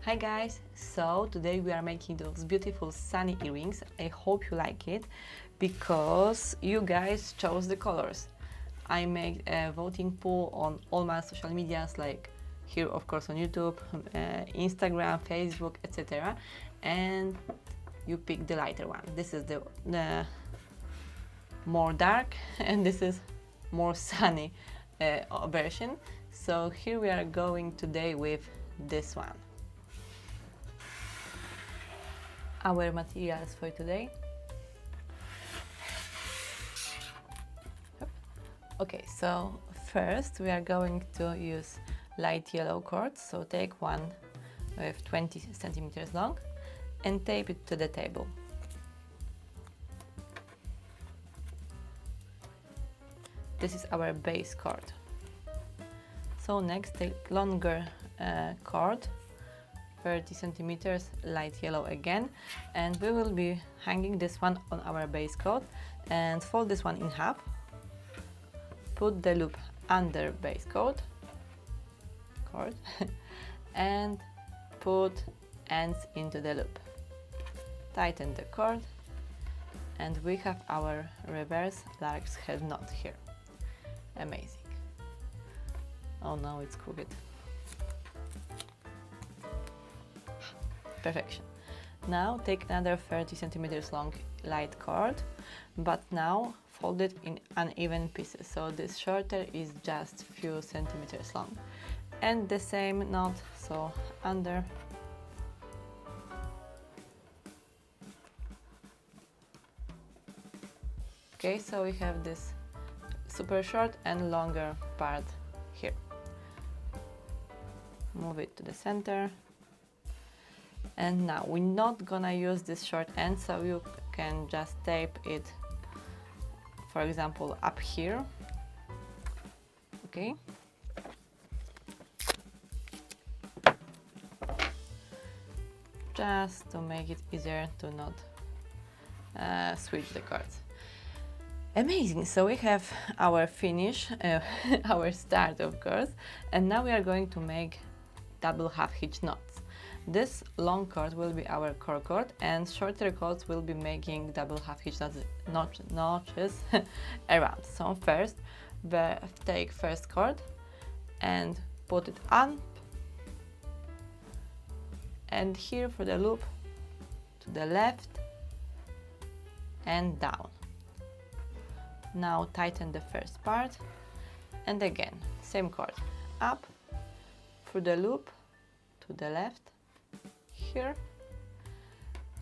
Hi guys, so today we are making those beautiful sunny earrings. I hope you like it because you guys chose the colors. I made a voting poll on all my social medias, like here of course on YouTube, Instagram, Facebook, etc. And you picked the lighter one. This is the more dark and this is more sunny version. So here we are going today with this one. Our materials for today. Okay, so first we are going to use light yellow cord, so take one with 20 centimeters long and tape it to the table. This is our base cord. So next take longer cord, 30 centimeters, light yellow again, and we will be hanging this one on our base cord and fold this one in half. Put the loop under base cord and put ends into the loop. Tighten the cord and we have our reverse lark's head knot here. Amazing. Oh no, it's crooked. Perfection. Now take another 30 centimeters long light cord, but now fold it in uneven pieces. So this shorter is just few centimeters long. And the same knot, so under. Okay, so we have this super short and longer part here. Move it to the center. And now we're not gonna use this short end, so you can just tape it, for example, up here. Okay. Just to make it easier to not switch the cords. Amazing, so we have our finish, our start of course, and now we are going to make double half hitch knots. This long cord will be our core cord and shorter cords will be making double half hitch notches around. So first, take first cord and put it on, and here for the loop to the left and down. Now tighten the first part and again same cord up through the loop to the left here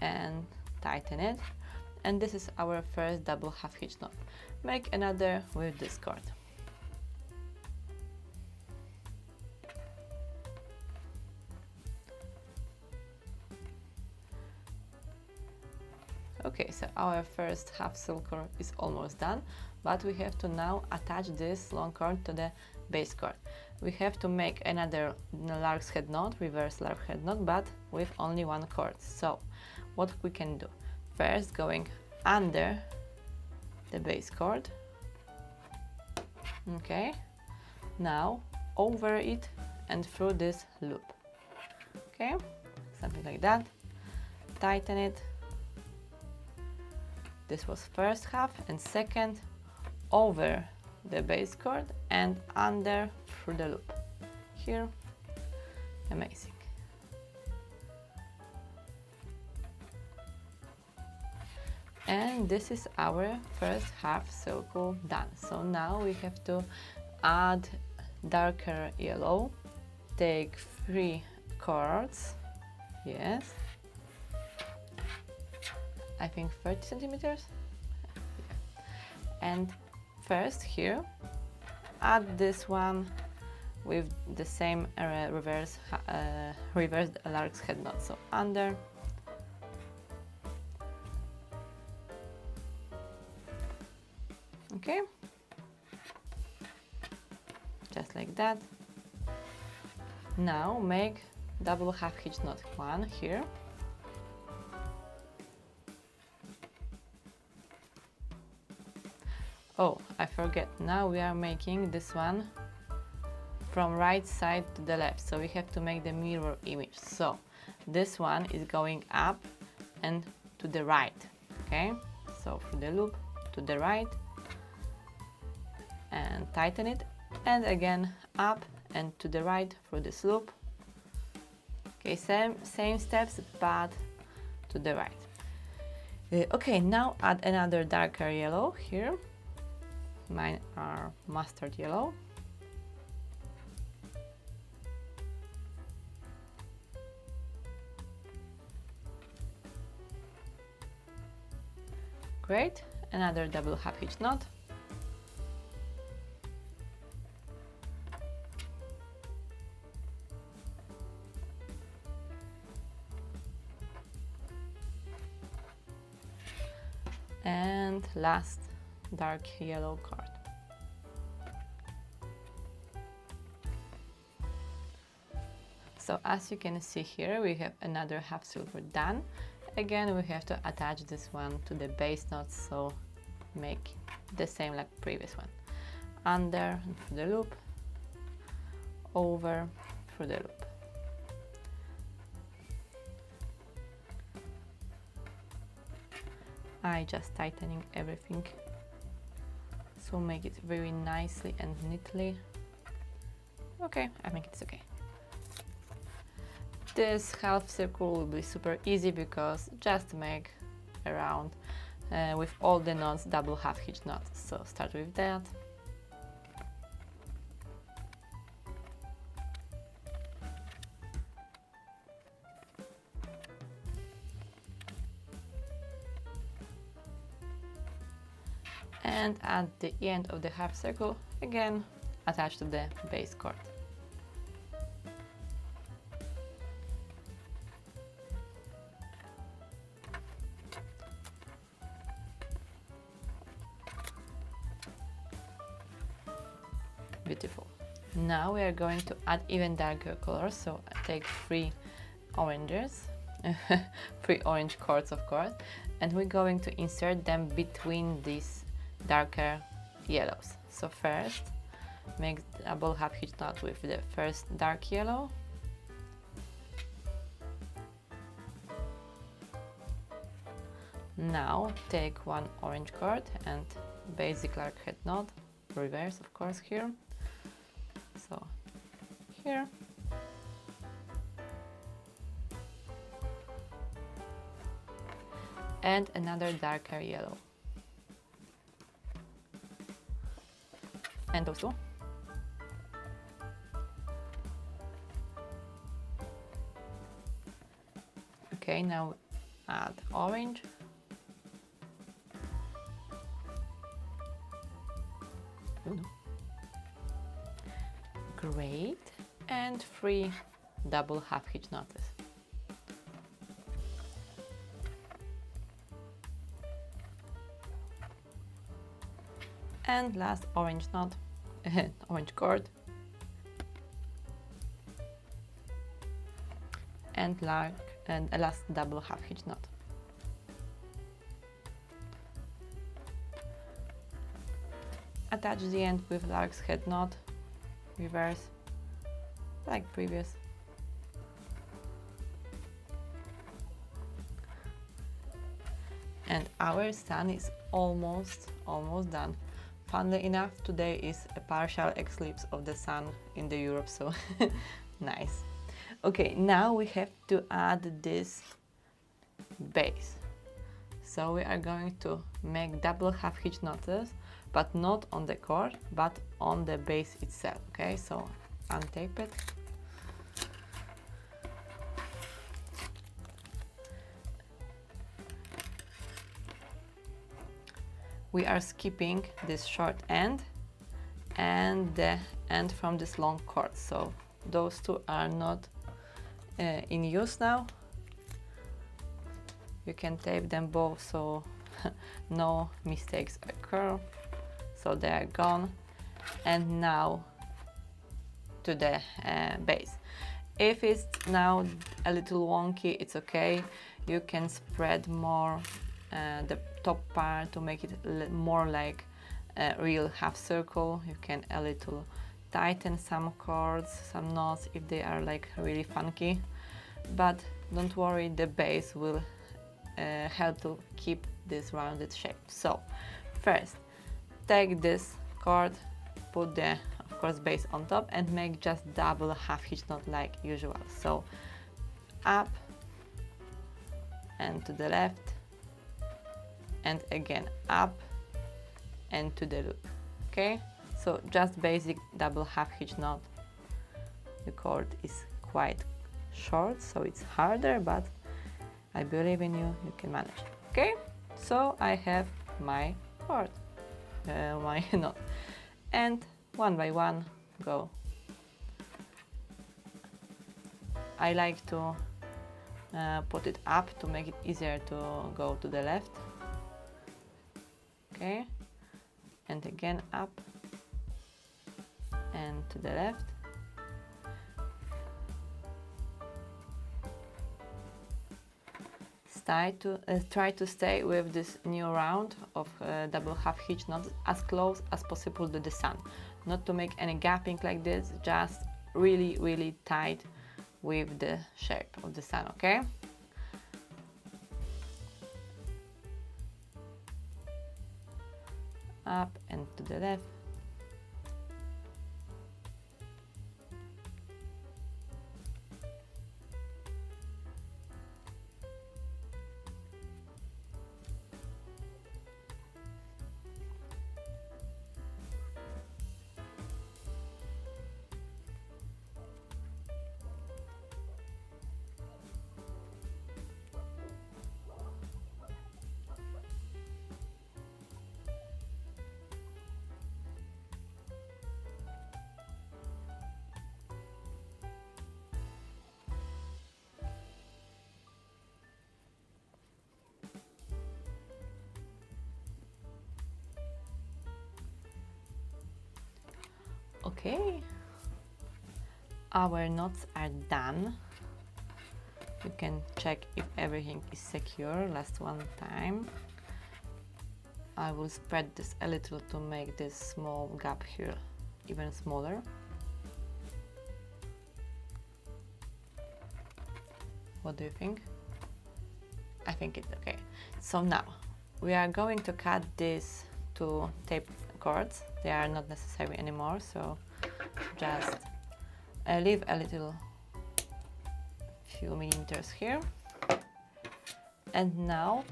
and tighten it, and this is our first double half hitch knot. Make another with this cord. Okay, so our first half circle is almost done, but we have to now attach this long cord to the base cord. We have to make another lark's head knot, reverse lark's head knot, but with only one cord. So what we can do? First, going under the base cord. Okay, now over it and through this loop. Okay, something like that. Tighten it. This was first half, and second over the base cord and under through the loop here. Amazing. And this is our first half circle done. So now we have to add darker yellow. Take 3 cords, yes, I think 30 centimeters. Yeah. And first here, add this one with the same reverse lark's head knot. So under, okay, just like that. Now make double half hitch knot, one here. Oh, I forget. Now we are making this one from right side to the left, so we have to make the mirror image. So this one is going up and to the right, okay? So through the loop to the right and tighten it, and again up and to the right through this loop. Okay, same steps but to the right. Okay, now add another darker yellow here. Mine are mustard yellow. Great, another double half hitch knot. And last dark yellow card. So as you can see here, we have another half silver done. Again, we have to attach this one to the base knot, so make the same like previous one. Under and through the loop, over through the loop. I just tightening everything, so make it very nicely and neatly. Okay, I think it's okay. This half circle will be super easy because just make around with all the knots double half hitch knots. So start with that. And at the end of the half circle, again attach to the base cord. Beautiful. Now we are going to add even darker colors, so I take 3 oranges, 3 orange cords of course, and we're going to insert them between these darker yellows. So first, make double half hitch knot with the first dark yellow. Now take 1 orange cord and basic lark head knot, reverse of course here. So here. And another darker yellow. And those two. Okay, now add orange. Great, and 3 double half hitch knots. And last orange knot, orange cord, and a last double half hitch knot. Attach the end with lark's head knot, reverse, like previous. And our sun is almost done. Funnily enough, today is a partial eclipse of the sun in the Europe, so nice. Okay, now we have to add this base. So we are going to make double half hitch knots, but not on the cord, but on the base itself. Okay, so untape it. We are skipping this short end and the end from this long cord. So those two are not in use now. You can tape them both so no mistakes occur. So they are gone. And now to the base. If it's now a little wonky, it's okay. You can spread more the top part to make it more like a real half circle. You can a little tighten some cords, some knots if they are like really funky, but don't worry, the base will help to keep this rounded shape. So first, take this cord, put the, of course, base on top and make just double half hitch knot like usual. So up and to the left, and again up and to the loop. Okay, so just basic double half hitch knot. The cord is quite short, so it's harder, but I believe in you, you can manage. Okay, so I have my cord, my knot, and one by one go. I like to put it up to make it easier to go to the left. Okay, and again up and to the left. Try to stay with this new round of double half hitch knot as close as possible to the sun. Not to make any gapping like this, just really tight with the shape of the sun, okay? Up and to the left. Okay, our knots are done. You can check if everything is secure. Last one time. I will spread this a little to make this small gap here even smaller. What do you think? I think it's okay. So now we are going to cut these two tape cords. They are not necessary anymore, so just leave a little few millimeters here. And now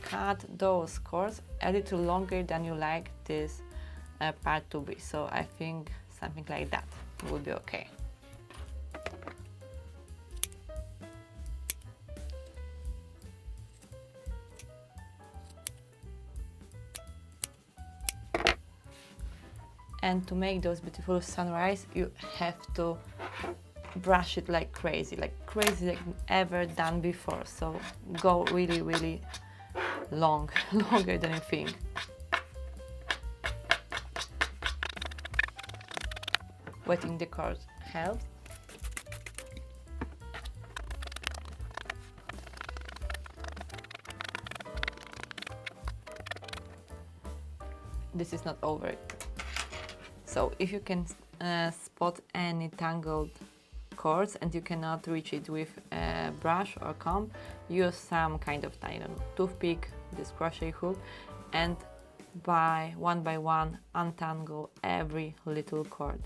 cut those cords a little longer than you like this part to be. So I think something like that will be okay. And to make those beautiful sunrise, you have to brush it like crazy like ever done before. So go really long, longer than you think. Wetting the cord helps. This is not over. So if you can spot any tangled cords and you cannot reach it with a brush or comb, use some kind of toothpick, this crochet hook, and by one untangle every little cord.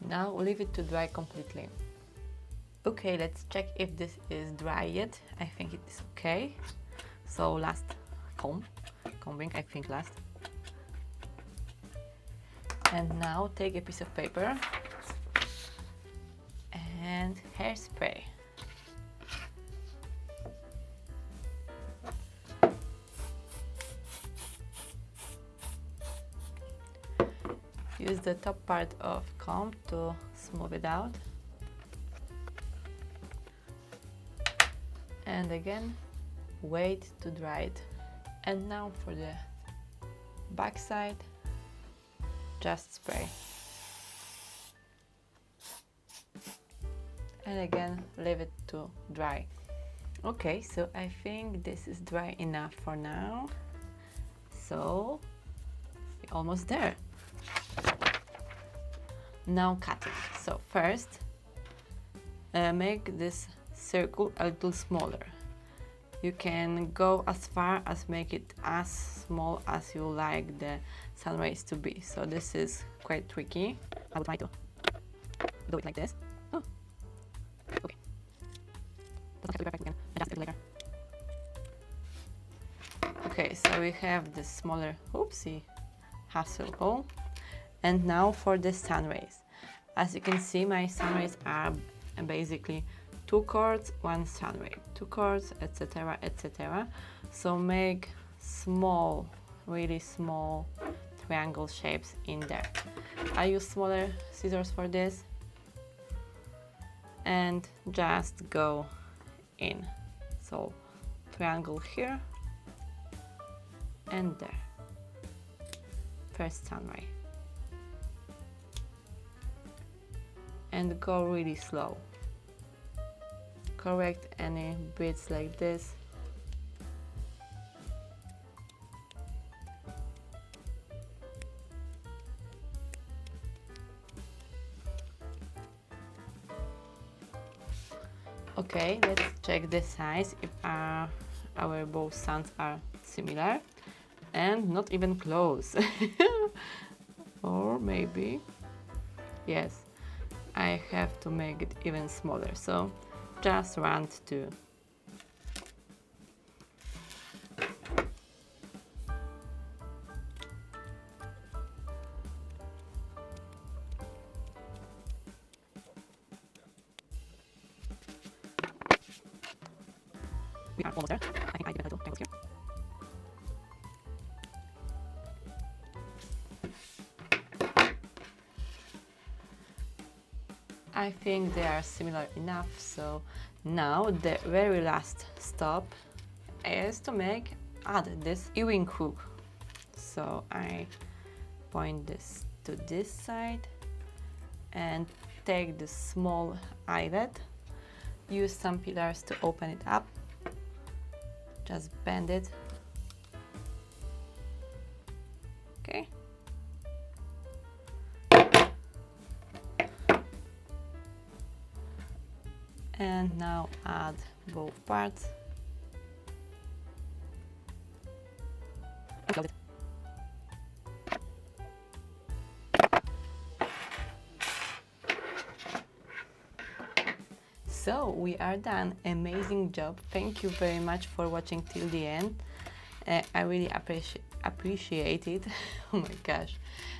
Now leave it to dry completely. Okay, let's check if this is dry yet. I think it is okay. So last combing, I think last. And now take a piece of paper and hairspray. Use the top part of comb to smooth it out. And again, wait to dry it. And now for the back side, just spray. And again, leave it to dry. Okay, so I think this is dry enough for now. So, we're almost there. Now cutting. So first, make this circle a little smaller. You can go as far as make it as small as you like the sun rays to be. So this is quite tricky. I will try to do it like this. Oh, okay. Doesn't have to be perfect. We can adjust it later. Okay, so we have the smaller, oopsie, half circle. And now for the sun rays. As you can see, my sun rays are basically 2 chords, 1 sun ray, 2 chords, etc, etc. So make small, really small triangle shapes in there. I use smaller scissors for this and just go in. So triangle here and there. First sun ray. And go really slow. Correct any bits like this. Okay, let's check the size if our both suns are similar and not even close. Or maybe, yes, I have to make it even smaller, so just round 2. We are almost there. I think I did better to here. I think they are similar enough, so now the very last step is to add this ewing hook. So I point this to this side and take the small eyelet, use some pillars to open it up, just bend it, okay. And now add both parts. And close it. So we are done. Amazing job. Thank you very much for watching till the end. I really appreciate it. Oh my gosh.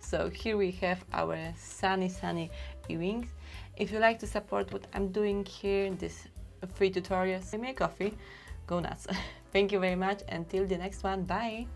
So here we have our sunny earrings. If you like to support what I'm doing here, this free tutorials, give me a coffee, go nuts. Thank you very much, until the next one, bye!